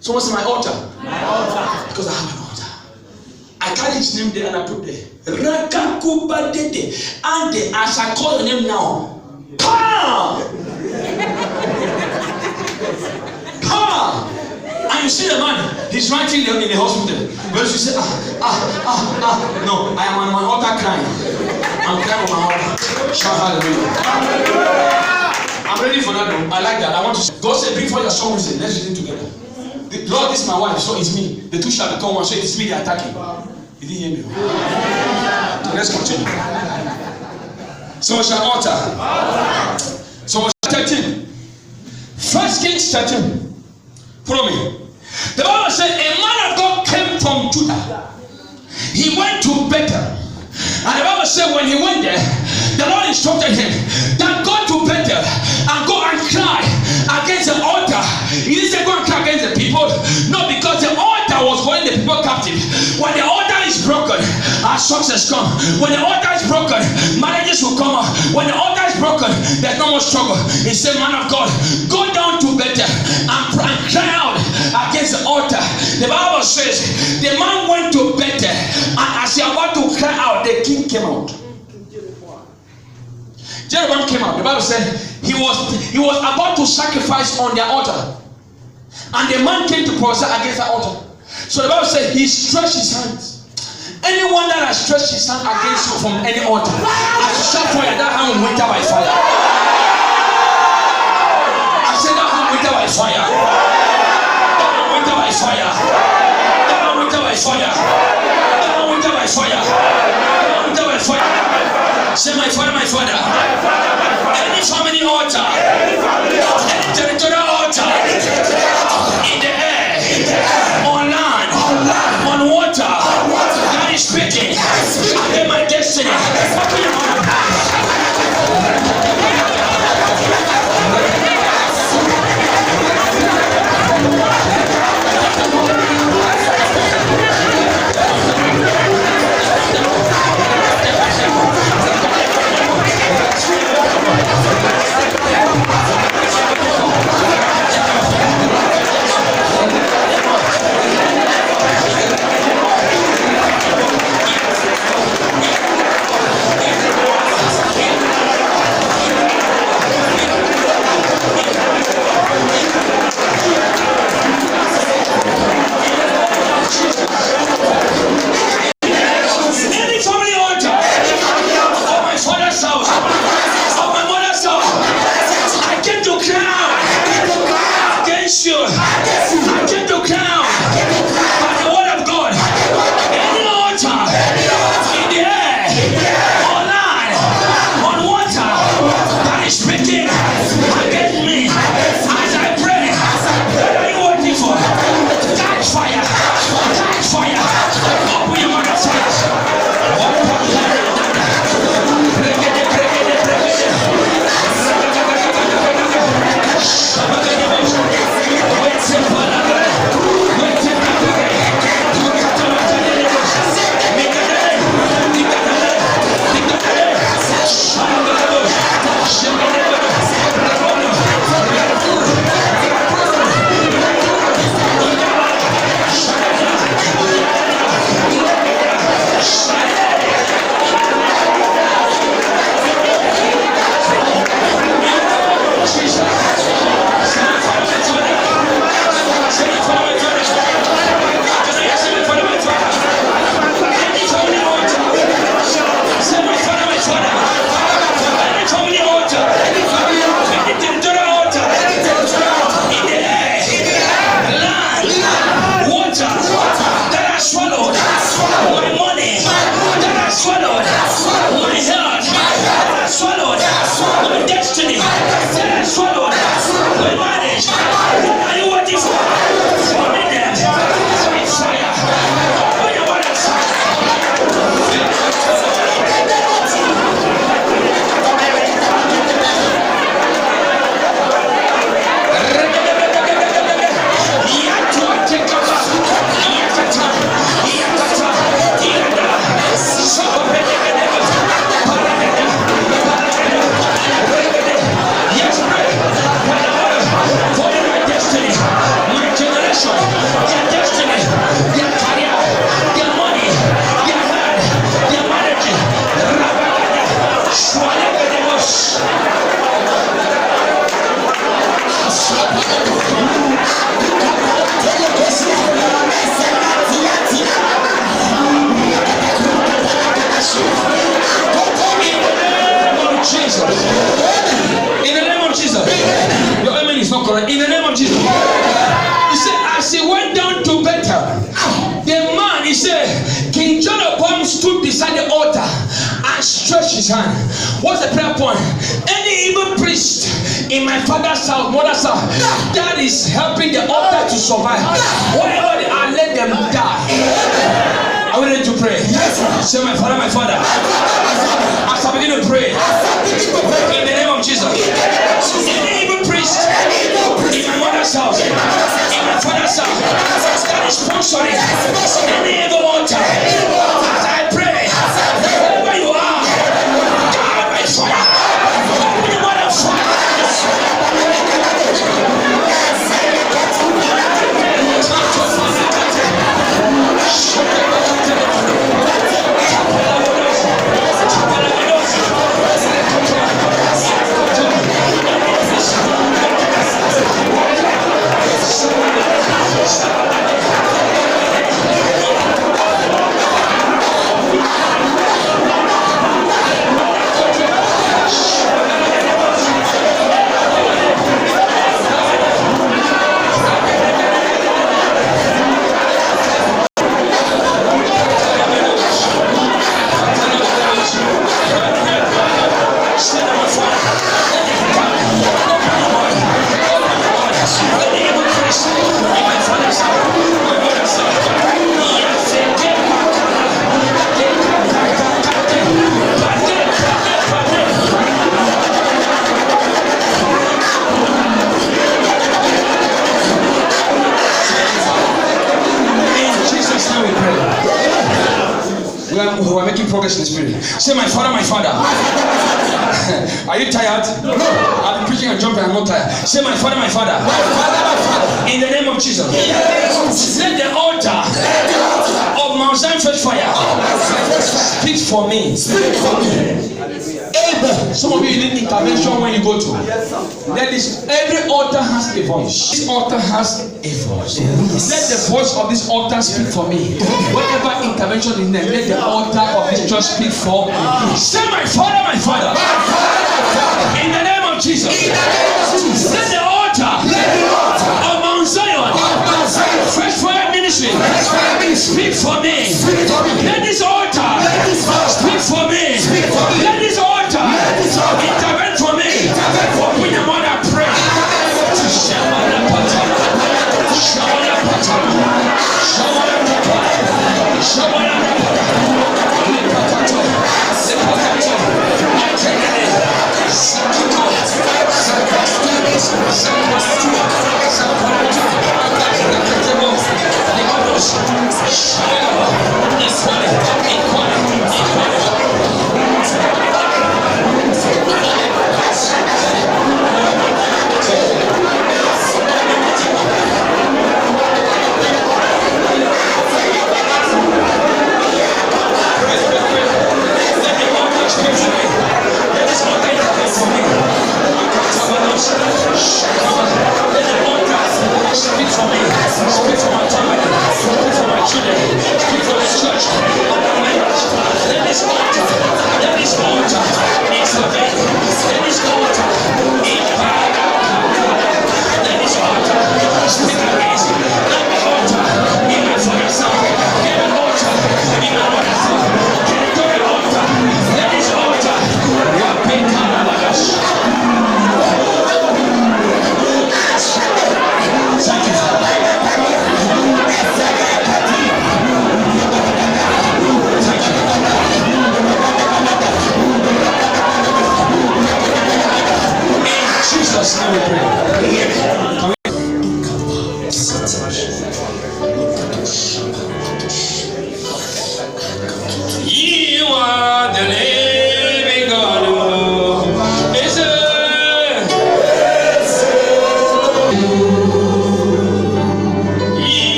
C: Someone say my altar.
D: My altar.
C: Because I have an altar. I carry his name there and I put there. Rakakuba Dede. And as I call your name now, power! Power! And you see the man, he's writing in the hospital. But you say, no, I am on my altar crying. I'm crying on my altar. Shout hallelujah. I'm ready for that. I like that. I want to. God said, bring for your strong reason. Let's read it together. Lord, this is my wife, so it's me. The two shall become one, so it's me they are attacking. You didn't hear me. So let's continue. So shall altar. So 13. 1 Kings 13. Follow me. The Bible said a man of God came from Judah. He went to Bethel. And the Bible said when he went there, the Lord instructed him that go to Bethel and go and cry against the altar. He didn't say go and cry against the people. No, because the altar was holding the people captive. When the altar is broken, our success come. When the altar is broken, marriages will come up. When the altar is broken, there's no more struggle. He said, man of God, go down to Bethel and cry out against the altar. The Bible says the man went to Bethel, and as he was about to cry out, the king came out. Jeroboam came out. The Bible said he was about to sacrifice on their altar, and the man came to prophesy against the altar. So the Bible said he stretched his hands. Anyone that has stretched his hand against you from any altar, as you shout fire, that hand will wither by fire. I said that hand will wither by fire. That hand will wither by fire. That hand will wither by fire. That hand will wither by fire. That hand will wither by fire. Say my father, my father. Any family altar, any territorial altar, in the air, on land, on water, that is speaking against my destiny. Open your man stretched his hand. What's the prayer point? Any evil priest in my father's house, mother's house, that is helping the altar to survive, wherever they are, let them die. Are we ready to pray?
B: Yes, sir.
C: Say, my father, my father. As I begin to pray, in the name of Jesus, any evil priest in my mother's house, in my father's house, that is sponsoring any evil altar, as I pray, wherever you are, die by fire. Open your mouth and fire. We are making progress in the spirit. Say, my father, my father. Are you tired? No. I've been preaching and jumping, I'm not tired. Say, my father, my father. In the name of Jesus. Let the altar of Mount Zion Fresh Fire speak for me. Some of you need intervention when you go to. Let this, every altar has a voice. This altar has a voice. Let the voice of this altar speak for me. Whatever intervention is needed, let the altar of this church speak for me. Say, my father, my father. In the name of Jesus. Let the altar of Mount Zion Fresh Fire Ministry speak for me. Let this altar speak for me. Let this altar intervene for me. Open your mouth and pray.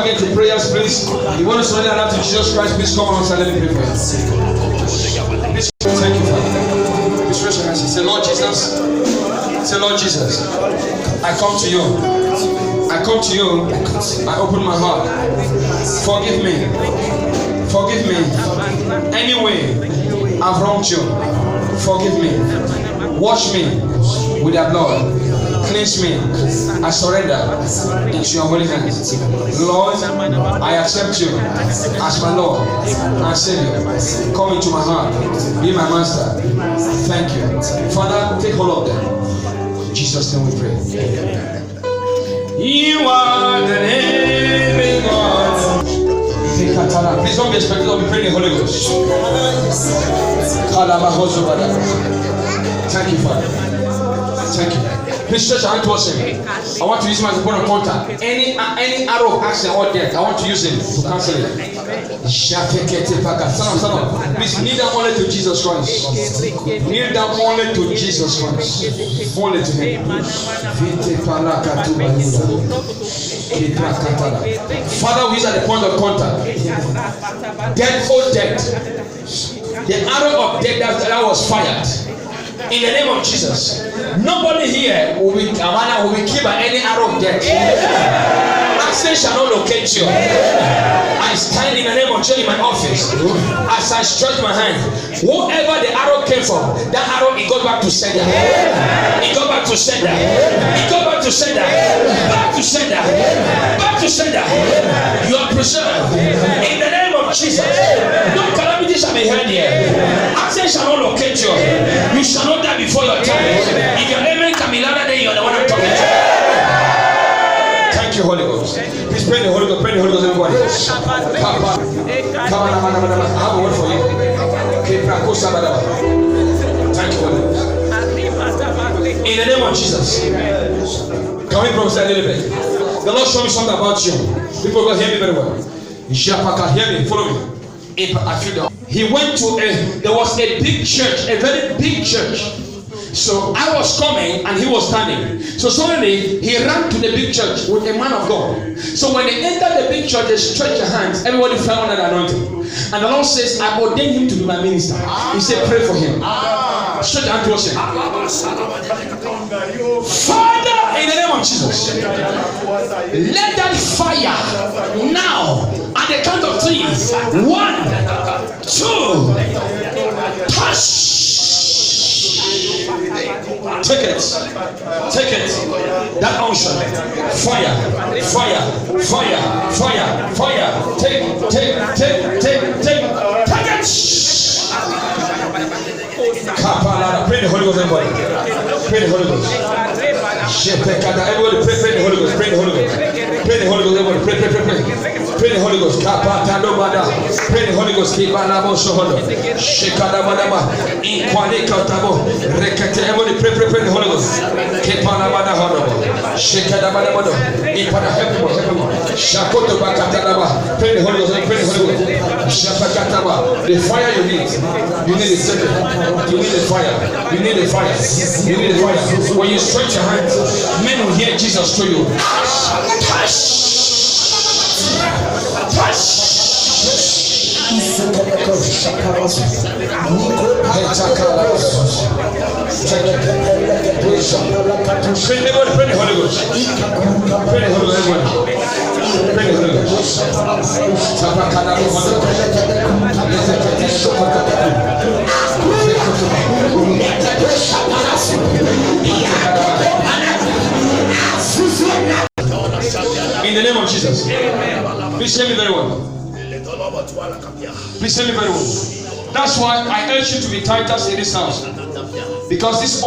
A: we get to prayers, please, you want to surrender your life to Jesus Christ, please come on and let me pray for you. Please, thank you, Father. Please raise your hands and say, Lord Jesus. Say, Lord Jesus, I come to you. I come to you. I open my heart. Forgive me. Forgive me. Any way I've wronged you, forgive me. Wash me with your blood. Cleanse me. I surrender into your holy hands. Lord, I accept you as my Lord and Savior. Come into my heart. Be my master. Thank you. Father, take hold of them. In Jesus' name we pray. You are the living God. Please don't be expected to be praying the Holy Ghost. Thank you, Father. Thank you. Please stretch your hand towards him. I want to use him as a point of contact. Any arrow of accident or death, I want to use him to cancel it. Stand up. Please kneel down only to Jesus Christ. Kneel down only to Jesus Christ. Only to him. Father, we is at the point of contact. Death or death. The arrow of death that was fired. In the name of Jesus, nobody here will be killed by any arrow of death. Accident shall not locate you. I stand in the name of Jesus in my office. As I stretch my hand, wherever the arrow came from, that arrow it goes back to sender. It goes back to sender. It goes back to sender. Back to sender. Back to sender. You are preserved in the name of Jesus. No calamity shall be heard here. Accident shall not locate you. You shall not die before your time. If your name can be louder, then you are the one I'm talking to. Thank you, Holy Ghost. Please pray the Holy Ghost. Pray the Holy Ghost, everybody. Come on, I have a word for you. Thank you, Holy Ghost. In the name of Jesus. Can we prophesy a little bit? The Lord showed me something about you. People will hear me very well. Hear me, follow me. I feel that. He went to there was a big church, a very big church. So I was coming and he was standing. So suddenly he ran to the big church with a man of God. So when they entered the big church, they stretched their hands. Everybody fell under the anointing. And the Lord says, I ordained him to be my minister. He said, pray for him. Stretch your hand towards him. Father, in the name of Jesus, let that fire now at the count of 3. 1, 2, touch. Take it. Take it. That unction. Fire. Fire. Fire. Fire. Fire. Take it. Pray the Holy Ghost, everybody. Pray the Holy Ghost. Everybody pray the Holy Ghost. Pray the Holy Ghost. Pray the Holy Ghost, everybody. Pray. Pray the Holy Ghost. Pray the Holy Ghost. Everybody pray the Holy Ghost. Pray the Holy Ghost. The fire you need. You need a second. You need a fire. You need a fire. You need a fire. When you stretch your hands, men will hear Jesus through you. Touch. Touch. Pray the Holy Ghost. Pray the Holy Ghost. Pray the Holy Ghost. In the name of Jesus. Please hear me very well. Please hear me very well. That's why I urge you to be Titus in this house. Because this